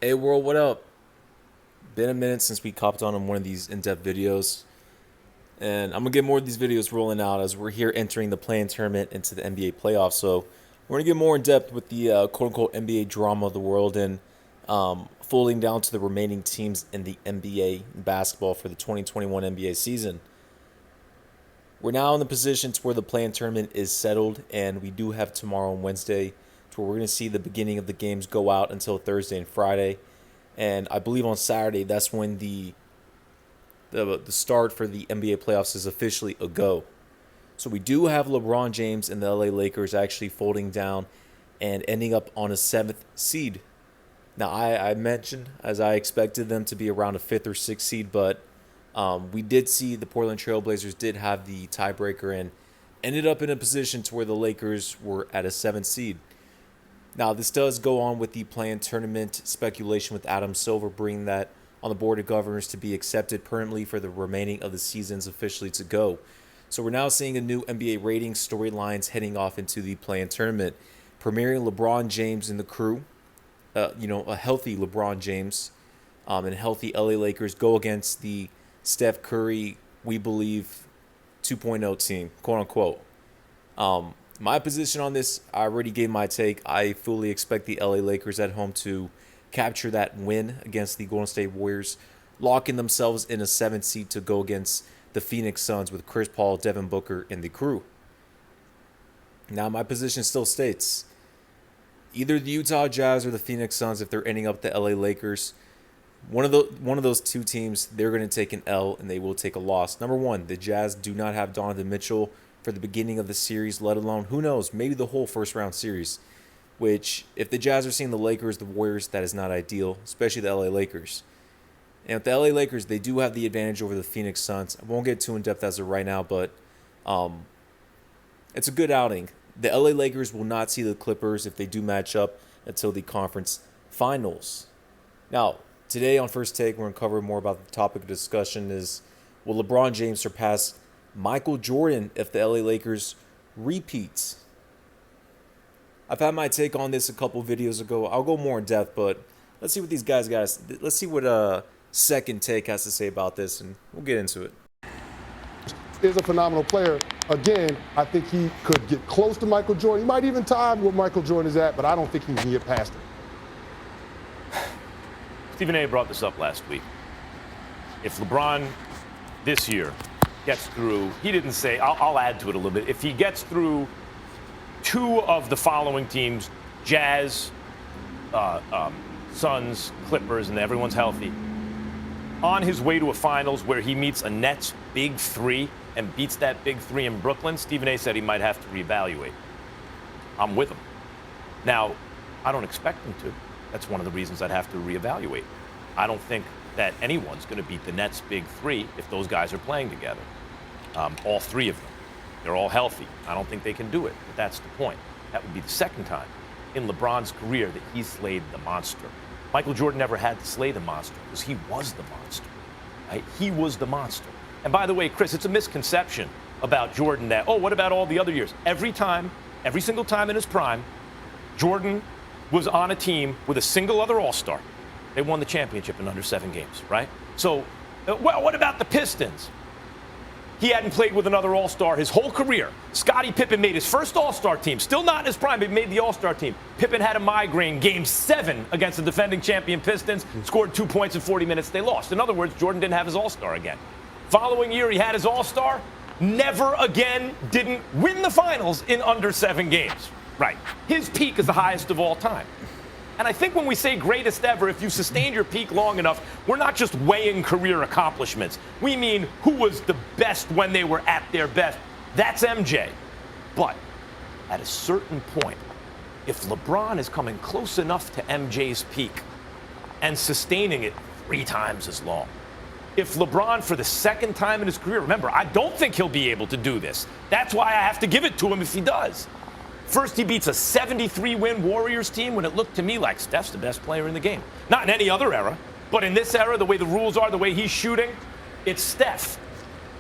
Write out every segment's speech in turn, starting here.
Hey world, what up? Been a minute since we copped on one of these in-depth videos, and I'm gonna get more of these videos rolling out as we're here entering the play-in tournament into the NBA playoffs. So we're gonna get more in depth with the quote-unquote NBA drama of the world and folding down to the remaining teams in the NBA basketball for the 2021 NBA season. We're now in the position to where the play-in tournament is settled, and we do have tomorrow and Wednesday to where we're gonna see the beginning of the games go out until Thursday and Friday. And I believe on Saturday, that's when the start for the NBA playoffs is officially a go. So we do have LeBron James and the LA Lakers actually folding down and ending up on a seventh seed. Now, I mentioned, as I expected them to be around a fifth or sixth seed, but we did see the Portland Trailblazers did have the tiebreaker and ended up in a position to where the Lakers were at a seventh seed. Now, this does go on with the play-in tournament speculation with Adam Silver bringing that on the Board of Governors to be accepted permanently for the remaining of the seasons officially to go. So we're now seeing a new NBA rating storylines heading off into the play-in tournament, premiering LeBron James and the crew, a healthy LeBron James and healthy LA Lakers go against the Steph Curry, we believe, 2.0 team, quote-unquote. My position on this, I already gave my take. I fully expect the LA Lakers at home to capture that win against the Golden State Warriors, locking themselves in a seventh seed to go against the Phoenix Suns with Chris Paul, Devin Booker, and the crew. Now, my position still states either the Utah Jazz or the Phoenix Suns, if they're ending up the LA Lakers, one of those two teams, they're going to take an L and they will take a loss. Number one, the Jazz do not have Donovan Mitchell for the beginning of the series, let alone, who knows, maybe the whole first round series, which if the Jazz are seeing the Lakers, the Warriors, that is not ideal, especially the LA Lakers. And with the LA Lakers, they do have the advantage over the Phoenix Suns. I won't get too in-depth as of right now, but it's a good outing. The LA Lakers will not see the Clippers if they do match up until the conference finals. Now, today on First Take, we're going to cover more about the topic of discussion is, will LeBron James surpass Michael Jordan if the LA Lakers repeats? I've had my take on this a couple videos ago. I'll go more in depth, but let's see what these guys got. Let's see what Second Take has to say about this, and we'll get into it. Is a phenomenal player. Again, I think he could get close to Michael Jordan. He might even tie where Michael Jordan is at, but I don't think he can get past him. Stephen A. brought this up last week. If LeBron this year gets through, he didn't say, I'll add to it a little bit. If he gets through two of the following teams, Jazz, Suns, Clippers, and everyone's healthy, on his way to a finals where he meets a Nets big three and beats that big three in Brooklyn, Stephen A. said he might have to reevaluate. I'm with him. Now, I don't expect him to. That's one of the reasons I'd have to reevaluate. I don't think that anyone's going to beat the Nets' big three if those guys are playing together. All three of them. They're all healthy. I don't think they can do it, but that's the point. That would be the second time in LeBron's career that he slayed the monster. Michael Jordan never had to slay the monster because he was the monster. Right? He was the monster. And by the way, Chris, it's a misconception about Jordan that, what about all the other years? Every single time in his prime, Jordan was on a team with a single other all-star. They won the championship in under 7 games, right? So, what about the Pistons? He hadn't played with another all-star his whole career. Scottie Pippen made his first all-star team. Still not in his prime, but made the all-star team. Pippen had a migraine game 7 against the defending champion Pistons, scored 2 points in 40 minutes. They lost. In other words, Jordan didn't have his all-star again. Following year, he had his all-star. Never again didn't win the finals in under 7 games. Right. His peak is the highest of all time. And I think when we say greatest ever, if you sustained your peak long enough, we're not just weighing career accomplishments. We mean who was the best when they were at their best. That's MJ. But at a certain point, if LeBron is coming close enough to MJ's peak and sustaining it 3 times as long, if LeBron, for the second time in his career, remember, I don't think he'll be able to do this. That's why I have to give it to him if he does. First, he beats a 73-win Warriors team when it looked to me like Steph's the best player in the game. Not in any other era, but in this era, the way the rules are, the way he's shooting, it's Steph.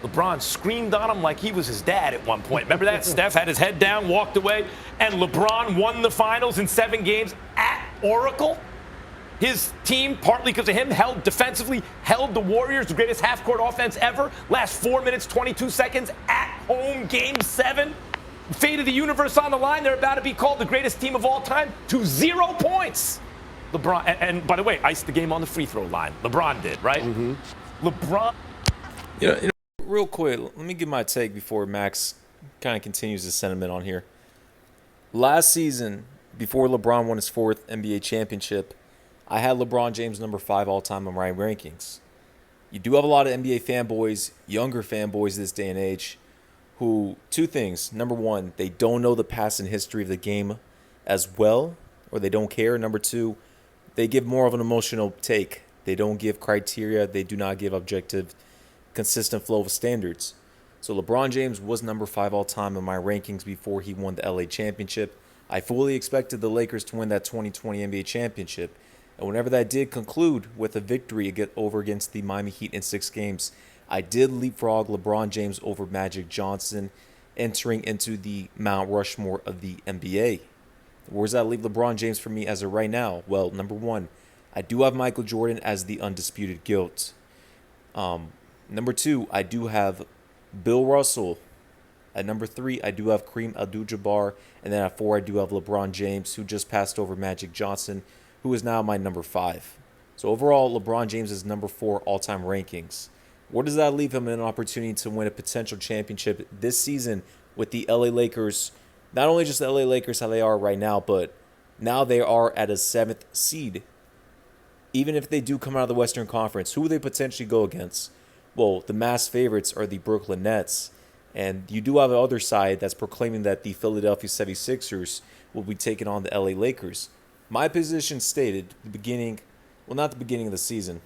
LeBron screamed on him like he was his dad at one point. Remember that? Steph had his head down, walked away, and LeBron won the finals in 7 games at Oracle. His team, partly because of him, held defensively, held the Warriors, the greatest half-court offense ever. Last 4 minutes, 22 seconds at home, Game 7. Fate of the universe on the line. They're about to be called the greatest team of all time to 0 points. LeBron, and by the way, iced the game on the free throw line. LeBron did, right? LeBron. Real quick, let me give my take before Max kind of continues his sentiment on here. Last season, before LeBron won his 4th NBA championship, I had LeBron James number 5 all-time on my rankings. You do have a lot of NBA fanboys, younger fanboys this day and age, who, 2 things. Number 1, they don't know the past and history of the game as well, or they don't care. Number 2, they give more of an emotional take. They don't give criteria. They do not give objective, consistent flow of standards. So LeBron James was number 5 all-time in my rankings before he won the LA championship. I fully expected the Lakers to win that 2020 NBA championship. And whenever that did conclude with a victory over against the Miami Heat in 6 games, I did leapfrog LeBron James over Magic Johnson, entering into the Mount Rushmore of the NBA. Where does that leave LeBron James for me as of right now? Well, number 1, I do have Michael Jordan as the undisputed GOAT. Number 2, I do have Bill Russell. At number 3, I do have Kareem Abdul-Jabbar. And then at 4, I do have LeBron James, who just passed over Magic Johnson, who is now my number 5. So overall, LeBron James is number 4 all-time rankings. Where does that leave him in an opportunity to win a potential championship this season with the LA Lakers? Not only just the LA Lakers, how they are right now, but now they are at a 7th seed. Even if they do come out of the Western Conference, who will they potentially go against? Well, the mass favorites are the Brooklyn Nets. And you do have the other side that's proclaiming that the Philadelphia 76ers will be taking on the LA Lakers. My position stated the beginning, well, not the beginning of the season.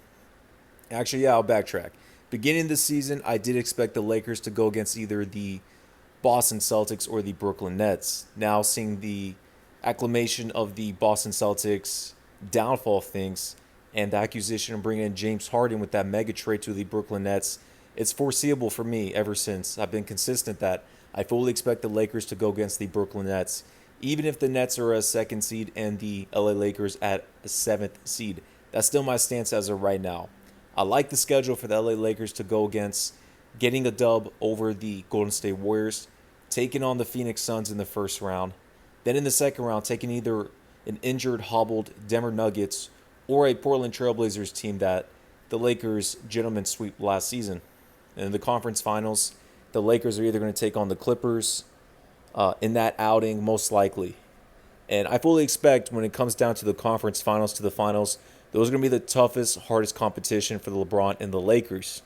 Actually, yeah, I'll backtrack. Beginning of the season, I did expect the Lakers to go against either the Boston Celtics or the Brooklyn Nets. Now, seeing the acclamation of the Boston Celtics downfall of things and the acquisition of bringing in James Harden with that mega trade to the Brooklyn Nets, it's foreseeable for me ever since I've been consistent that I fully expect the Lakers to go against the Brooklyn Nets, even if the Nets are a 2nd seed and the LA Lakers at a 7th seed. That's still my stance as of right now. I like the schedule for the LA Lakers to go against getting a dub over the Golden State Warriors, taking on the Phoenix Suns in the 1st round, then in the 2nd round taking either an injured, hobbled Denver Nuggets or a Portland Trailblazers team that the Lakers gentlemen sweep last season. And in the conference finals, the Lakers are either going to take on the Clippers in that outing, most likely. And I fully expect when it comes down to the conference finals, to the finals, those are going to be the toughest, hardest competition for the LeBron and the Lakers.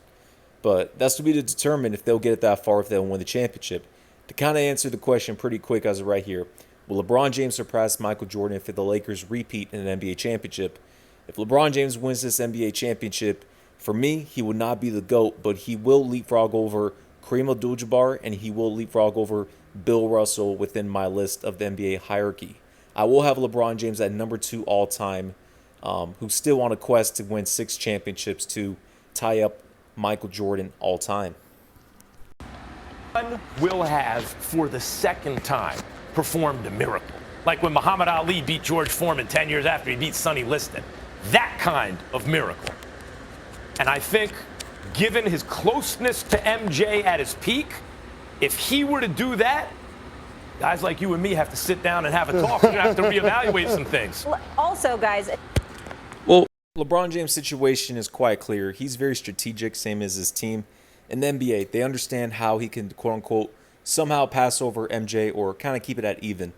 But that's to be determined if they'll get it that far, if they'll win the championship. To kind of answer the question pretty quick as of right here, will LeBron James surpass Michael Jordan if the Lakers repeat in an NBA championship? If LeBron James wins this NBA championship, for me, he will not be the GOAT, but he will leapfrog over Kareem Abdul-Jabbar and he will leapfrog over Bill Russell within my list of the NBA hierarchy. I will have LeBron James at number 2 all-time, who's still on a quest to win 6 championships to tie up Michael Jordan all-time. Will have, for the 2nd time, performed a miracle. Like when Muhammad Ali beat George Foreman 10 years after he beat Sonny Liston. That kind of miracle. And I think, given his closeness to MJ at his peak, if he were to do that, guys like you and me have to sit down and have a talk. We're going to have to reevaluate some things. Also, guys. Well, LeBron James' situation is quite clear. He's very strategic, same as his team. In the NBA, they understand how he can, quote-unquote, somehow pass over MJ or kind of keep it at even.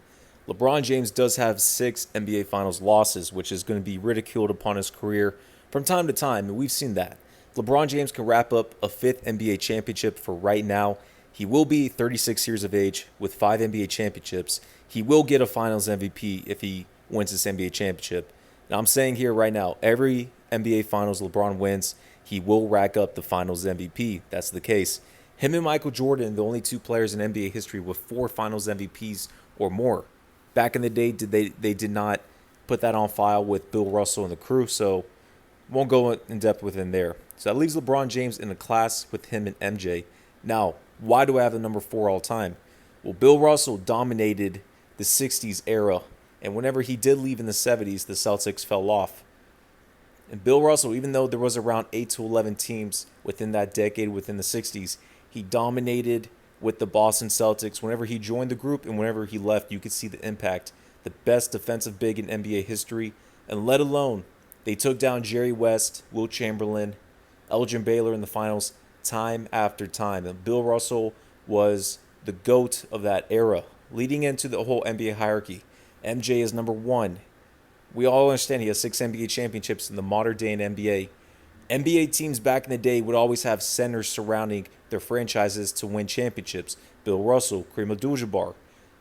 LeBron James does have 6 NBA Finals losses, which is going to be ridiculed upon his career from time to time, and we've seen that. LeBron James can wrap up a 5th NBA championship for right now. He will be 36 years of age with 5 NBA championships. He will get a Finals MVP if he wins this NBA championship. Now, I'm saying here right now, every NBA Finals LeBron wins, he will rack up the Finals MVP. That's the case. Him and Michael Jordan, the only 2 players in NBA history with 4 Finals MVPs or more. Back in the day, they did not put that on file with Bill Russell and the crew, so won't go in depth with him there. So that leaves LeBron James in a class with him and MJ. Now, why do I have the number 4 all time? Well, Bill Russell dominated the 60s era, and whenever he did leave in the 70s, the Celtics fell off. And Bill Russell, even though there was around 8 to 11 teams within that decade, within the 60s, he dominated with the Boston Celtics. Whenever he joined the group and whenever he left, you could see the impact. The best defensive big in NBA history, and let alone they took down Jerry West, Will Chamberlain, Elgin Baylor in the finals time after time. And Bill Russell was the GOAT of that era, leading into the whole NBA hierarchy. MJ is number one. We all understand he has 6 NBA championships in the modern day in NBA. NBA teams back in the day would always have centers surrounding their franchises to win championships. Bill Russell, Kareem Abdul-Jabbar,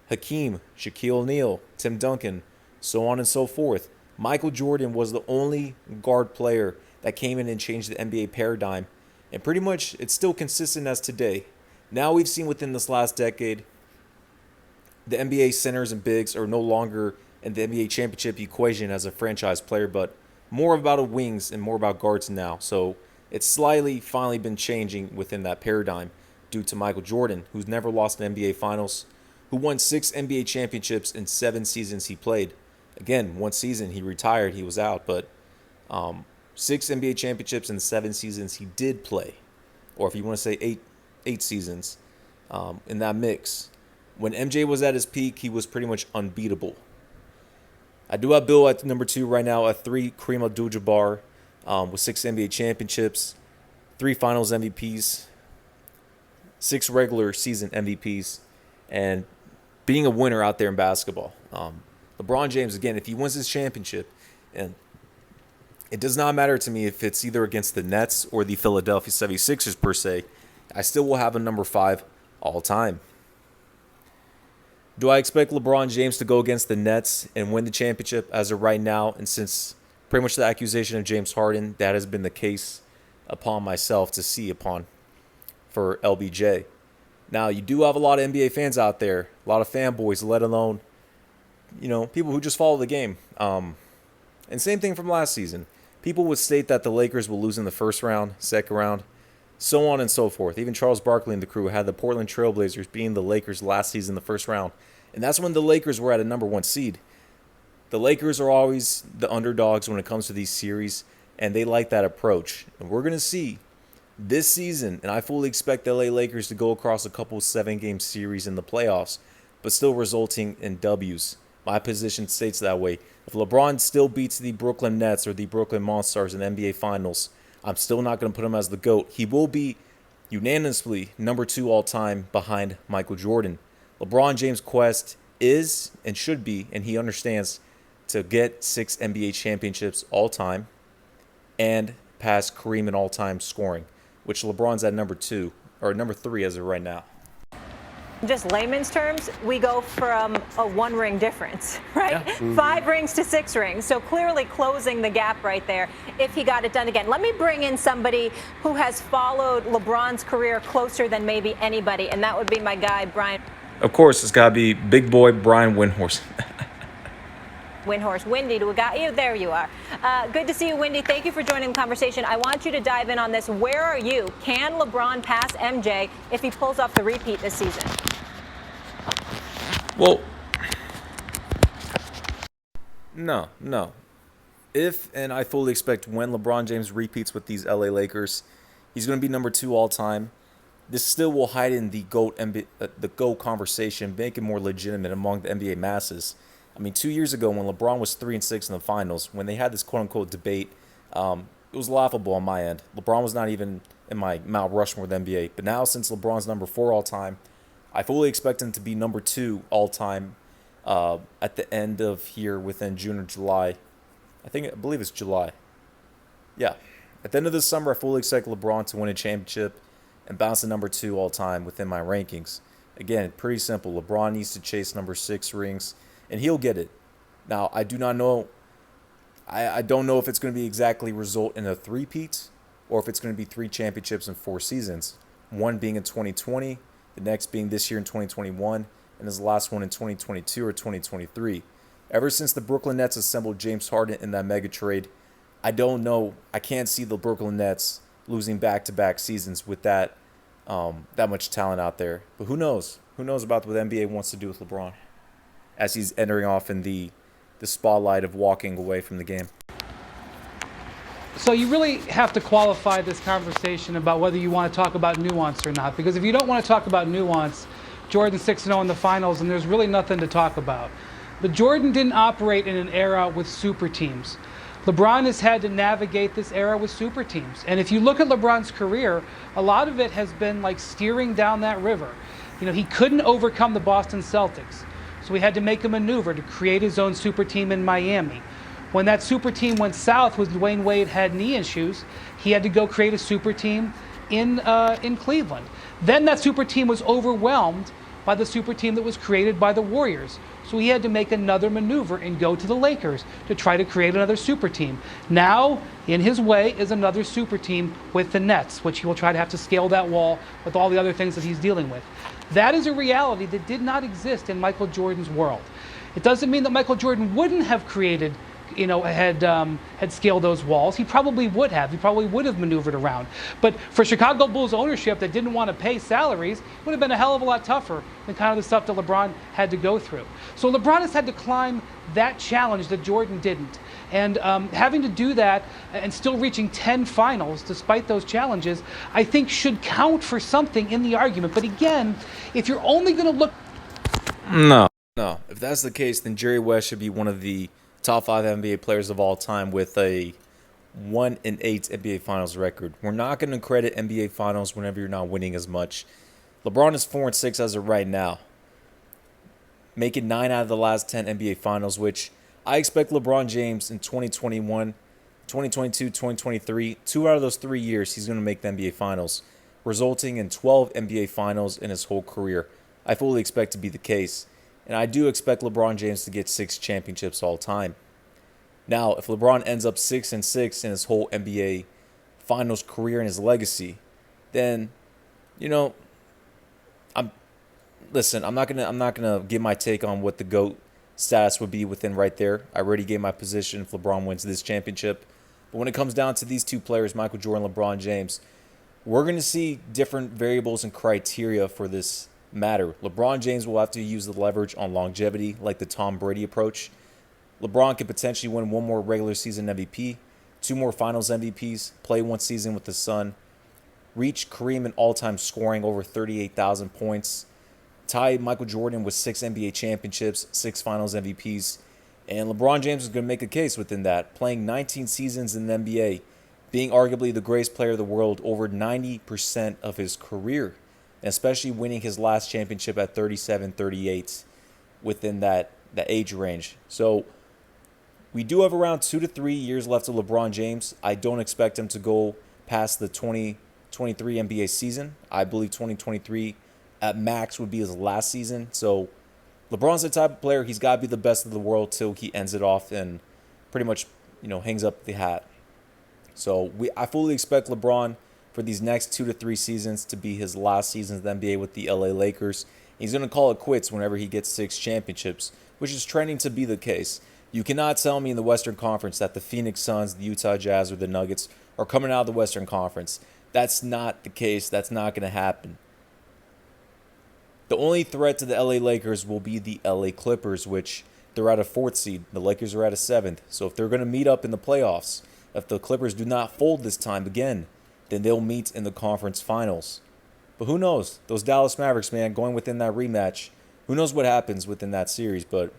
Hakeem, Shaquille O'Neal, Tim Duncan, so on and so forth. Michael Jordan was the only guard player that came in and changed the NBA paradigm, and pretty much it's still consistent as today. Now we've seen within this last decade, the NBA centers and bigs are no longer in the NBA championship equation as a franchise player, but more about a wings and more about guards now. So it's slightly finally been changing within that paradigm due to Michael Jordan, who's never lost an NBA Finals, who won 6 NBA championships in 7 seasons he played. Again, 1 season he retired, he was out, but 6 NBA championships in 7 seasons he did play, or if you want to say eight seasons in that mix. When MJ was at his peak, he was pretty much unbeatable. I do have Bill at number 2 right now. At 3, Kareem Abdul-Jabbar with 6 NBA championships, 3 Finals MVPs, 6 regular season MVPs, and being a winner out there in basketball. LeBron James, again, if he wins his championship, and it does not matter to me if it's either against the Nets or the Philadelphia 76ers per se, I still will have a number 5 all time. Do I expect LeBron James to go against the Nets and win the championship as of right now? And since pretty much the accusation of James Harden, that has been the case upon myself to see upon for LBJ. Now, you do have a lot of NBA fans out there, a lot of fanboys, let alone, people who just follow the game. And same thing from last season. People would state that the Lakers will lose in the first round, second round, so on and so forth. Even Charles Barkley and the crew had the Portland Trailblazers being the Lakers last season in the first round. And that's when the Lakers were at a number 1 seed. The Lakers are always the underdogs when it comes to these series, and they like that approach. And we're going to see this season, and I fully expect the LA Lakers to go across a couple 7-game series in the playoffs, but still resulting in W's. My position states that way. If LeBron still beats the Brooklyn Nets or the Brooklyn Monsters in the NBA Finals, I'm still not going to put him as the GOAT. He will be unanimously number 2 all time behind Michael Jordan. LeBron James' quest is and should be, and he understands, to get 6 NBA championships all time and pass Kareem in all-time scoring, which LeBron's at number 2 or number 3 as of right now. Just layman's terms, we go from a 1-ring difference, right? Yeah. Mm-hmm. 5 rings to 6 rings. So clearly closing the gap right there if he got it done again. Let me bring in somebody who has followed LeBron's career closer than maybe anybody, and that would be my guy, Brian. Of course, it's got to be big boy Brian Windhorst. Windhorst. Windy, we got you. There you are. Good to see you, Windy. Thank you for joining the conversation. I want you to dive in on this. Where are you? Can LeBron pass MJ if he pulls off the repeat this season? Well, no. If, and I fully expect when LeBron James repeats with these LA Lakers, he's going to be number 2 all time. This still will heighten the GOAT conversation, make it more legitimate among the NBA masses. I mean, 2 years ago when LeBron was 3-6 in the finals, when they had this quote-unquote debate, it was laughable on my end. LeBron was not even in my Mount Rushmore of the NBA. But now, since LeBron's number 4 all time, I fully expect him to be number 2 all time at the end of here within June or July. I believe it's July. Yeah. At the end of this summer, I fully expect LeBron to win a championship and bounce to number 2 all time within my rankings. Again, pretty simple. LeBron needs to chase number 6 rings, and he'll get it. Now, I do not know. I don't know if it's going to be exactly result in a three-peat or if it's going to be 3 championships in 4 seasons. One being in 2020, the next being this year in 2021, and his last one in 2022 or 2023. Ever since the Brooklyn Nets assembled James Harden in that mega trade, I don't know. I can't see the Brooklyn Nets losing back-to-back seasons with that much talent out there. But who knows? Who knows about what the NBA wants to do with LeBron as he's entering off in the spotlight of walking away from the game. So you really have to qualify this conversation about whether you want to talk about nuance or not. Because if you don't want to talk about nuance, Jordan's 6-0 in the finals, and there's really nothing to talk about. But Jordan didn't operate in an era with super teams. LeBron has had to navigate this era with super teams. And if you look at LeBron's career, a lot of it has been like steering down that river. You know, he couldn't overcome the Boston Celtics. So he had to make a maneuver to create his own super team in Miami. When that super team went south when Dwayne Wade had knee issues, he had to go create a super team in Cleveland. Then that super team was overwhelmed by the super team that was created by the Warriors. So he had to make another maneuver and go to the Lakers to try to create another super team. Now, in his way, is another super team with the Nets, which he will try to have to scale that wall with all the other things that he's dealing with. That is a reality that did not exist in Michael Jordan's world. It doesn't mean that Michael Jordan wouldn't have created, had scaled those walls. He probably would have. He probably would have maneuvered around. But for Chicago Bulls ownership that didn't want to pay salaries, it would have been a hell of a lot tougher than kind of the stuff that LeBron had to go through. So LeBron has had to climb that challenge that Jordan didn't. And having to do that and still reaching 10 finals despite those challenges, I think should count for something in the argument. But again, if you're only going to look... No. If that's the case, then Jerry West should be one of the top 5 NBA players of all time with a 1-8 NBA Finals record. We're not going to credit NBA Finals whenever you're not winning as much. LeBron is 4-6 as of right now, making 9 out of the last 10 NBA Finals, which I expect LeBron James in 2021, 2022, 2023, 2 out of those 3 years, he's going to make the NBA Finals, resulting in 12 NBA Finals in his whole career. I fully expect to be the case. And I do expect LeBron James to get 6 championships all time. Now, if LeBron ends up 6-6 in his whole NBA Finals career and his legacy, then, I'm not gonna give my take on what the GOAT status would be within right there. I already gave my position if LeBron wins this championship. But when it comes down to these two players, Michael Jordan, LeBron James, we're gonna see different variables and criteria for this matter. LeBron James will have to use the leverage on longevity, like the Tom Brady approach. LeBron could potentially win 1 more regular season MVP, 2 more finals MVPs, play 1 season with the Sun, reach Kareem in all-time scoring over 38,000 points, tie Michael Jordan with 6 NBA championships, 6 finals MVPs, and LeBron James is going to make a case within that, playing 19 seasons in the NBA, being arguably the greatest player of the world over 90% of his career, and especially winning his last championship at 37, 38 within that age range. So we do have around 2 to 3 years left of LeBron James. I don't expect him to go past the 2023 NBA season. I believe 2023 at max would be his last season. So LeBron's the type of player, he's got to be the best of the world till he ends it off and pretty much, hangs up the hat. So I fully expect LeBron for these next 2 to 3 seasons to be his last season in the NBA with the LA Lakers. He's going to call it quits whenever he gets 6 championships, which is trending to be the case. You cannot tell me in the Western Conference that the Phoenix Suns, the Utah Jazz, or the Nuggets are coming out of the Western Conference. That's not the case. That's not going to happen. The only threat to the LA Lakers will be the LA Clippers, which they're at a 4th seed. The Lakers are at a 7th. So if they're going to meet up in the playoffs, if the Clippers do not fold this time again, then they'll meet in the conference finals. But who knows? Those Dallas Mavericks, man, going within that rematch, who knows what happens within that series. But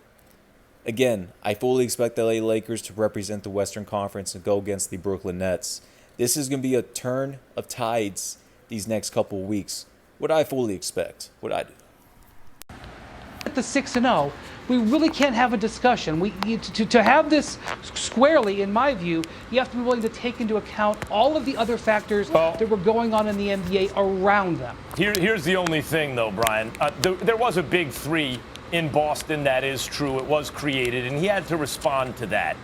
again, I fully expect the LA Lakers to represent the Western Conference and go against the Brooklyn Nets. This is going to be a turn of tides these next couple of weeks. What I fully expect. What I do. At the 6-0, we really can't have a discussion. To have this squarely, in my view, you have to be willing to take into account all of the other factors that were going on in the NBA around them. Here's the only thing, though, Brian. There was a big 3 in Boston. That is true. It was created, and he had to respond to that.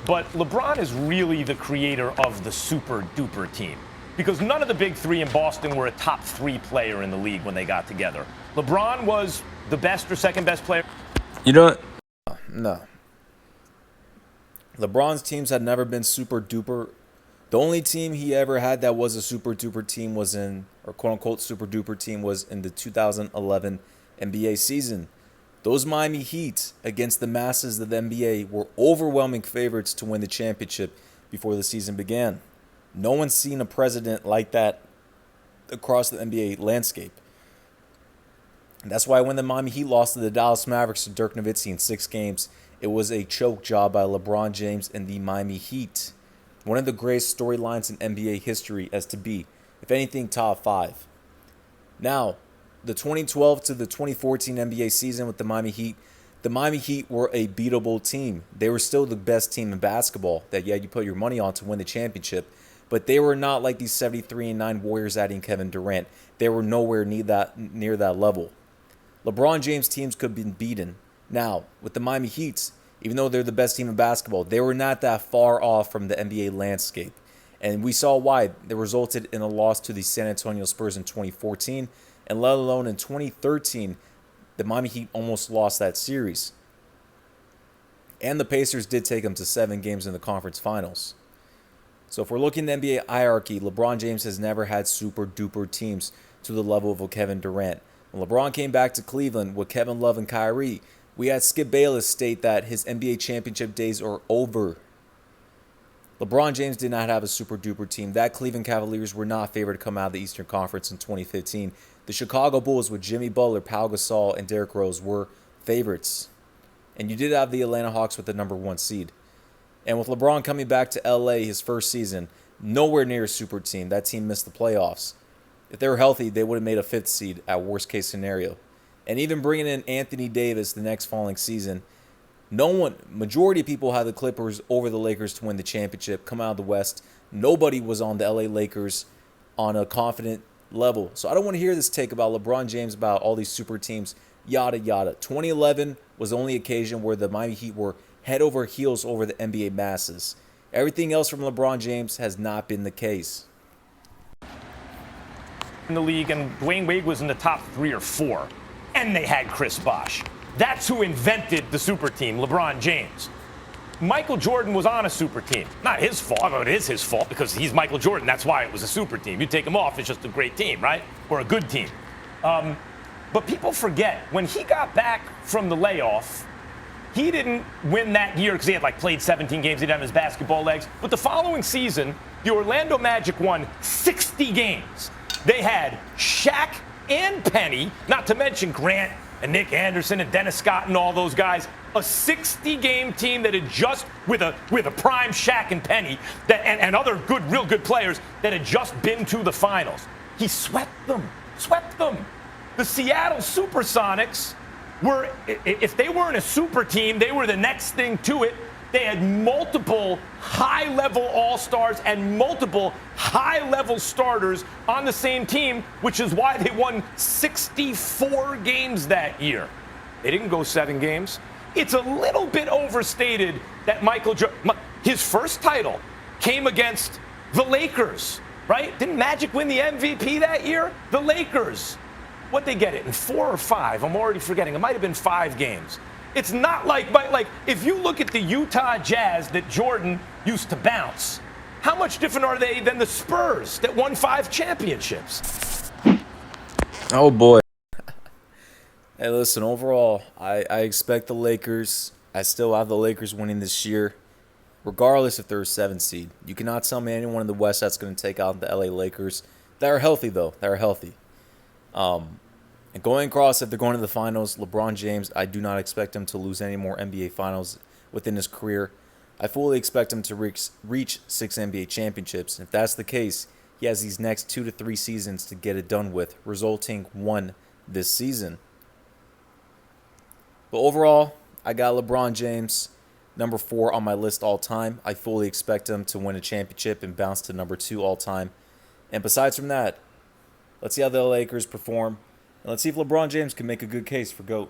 But LeBron is really the creator of the super-duper team, because none of the big 3 in Boston were a top 3 player in the league when they got together. LeBron was the best or second best player. No. LeBron's teams had never been super duper. The only team he ever had that was a super duper team was in, or quote unquote super duper team, was in the 2011 NBA season. Those Miami Heat against the masses of the NBA were overwhelming favorites to win the championship, before the season began. No one's seen a president like that across the NBA landscape. And that's why when the Miami Heat lost to the Dallas Mavericks to Dirk Nowitzki in 6 games, it was a choke job by LeBron James and the Miami Heat. One of the greatest storylines in NBA history as to be, if anything, top 5. Now, the 2012 to the 2014 NBA season with the Miami Heat were a beatable team. They were still the best team in basketball that you put your money on to win the championship. But they were not like these 73-9 Warriors adding Kevin Durant. They were nowhere near that level. LeBron James teams could have been beaten. Now, with the Miami Heat, even though they're the best team in basketball, they were not that far off from the NBA landscape. And we saw why. They resulted in a loss to the San Antonio Spurs in 2014, and let alone in 2013, the Miami Heat almost lost that series. And the Pacers did take them to 7 games in the conference finals. So if we're looking at the NBA hierarchy, LeBron James has never had super duper teams to the level of a Kevin Durant. When LeBron came back to Cleveland with Kevin Love and Kyrie, we had Skip Bayless state that his NBA championship days are over. LeBron James did not have a super duper team. That Cleveland Cavaliers were not favored to come out of the Eastern Conference in 2015. The Chicago Bulls with Jimmy Butler, Pau Gasol, and Derrick Rose were favorites. And you did have the Atlanta Hawks with the number 1 seed. And with LeBron coming back to LA his first season, nowhere near a super team. That team missed the playoffs. If they were healthy, they would have made a 5th seed at worst case scenario. And even bringing in Anthony Davis the next following season, majority of people had the Clippers over the Lakers to win the championship, come out of the West. Nobody was on the LA Lakers on a confident level. So I don't want to hear this take about LeBron James, about all these super teams, yada, yada. 2011 was the only occasion where the Miami Heat were head over heels over the NBA masses. Everything else from LeBron James has not been the case. In the league, and Dwayne Wade was in the top 3 or 4, and they had Chris Bosh. That's who invented the super team, LeBron James. Michael Jordan was on a super team. Not his fault. I mean, it is his fault because he's Michael Jordan. That's why it was a super team. You take him off, it's just a great team, right? Or a good team. But people forget, when he got back from the layoff, he didn't win that year because he had played 17 games. He didn't have his basketball legs. But the following season, the Orlando Magic won 60 games. They had Shaq and Penny, not to mention Grant and Nick Anderson and Dennis Scott and all those guys. A 60-game team that had just, with a prime Shaq and Penny and other real good players that had just been to the finals. He swept them. The Seattle Supersonics were, if they weren't a super team, they were the next thing to it. They had multiple high-level all-stars and multiple high-level starters on the same team, which is why they won 64 games that year. They didn't go 7 games. It's a little bit overstated that his first title came against the Lakers, right? Didn't Magic win the MVP that year? The Lakers. What'd they get it in 4 or 5? I'm already forgetting. It might have been 5 games. It's not like if you look at the Utah Jazz that Jordan used to bounce, how much different are they than the Spurs that won 5 championships? Oh, boy. Hey, listen, overall, I expect the Lakers. I still have the Lakers winning this year, regardless if they're a 7 seed. You cannot tell me anyone in the West that's going to take out the LA Lakers. They're healthy, though. They're healthy. And going across, if they're going to the finals, LeBron James, I do not expect him to lose any more NBA finals within his career. I fully expect him to reach 6 NBA championships. If that's the case, he has these next 2 to 3 seasons to get it done with, resulting 1 this season. But overall, I got LeBron James, number 4 on my list all time. I fully expect him to win a championship and bounce to number 2 all time. And besides from that, let's see how the Lakers perform. And let's see if LeBron James can make a good case for GOAT.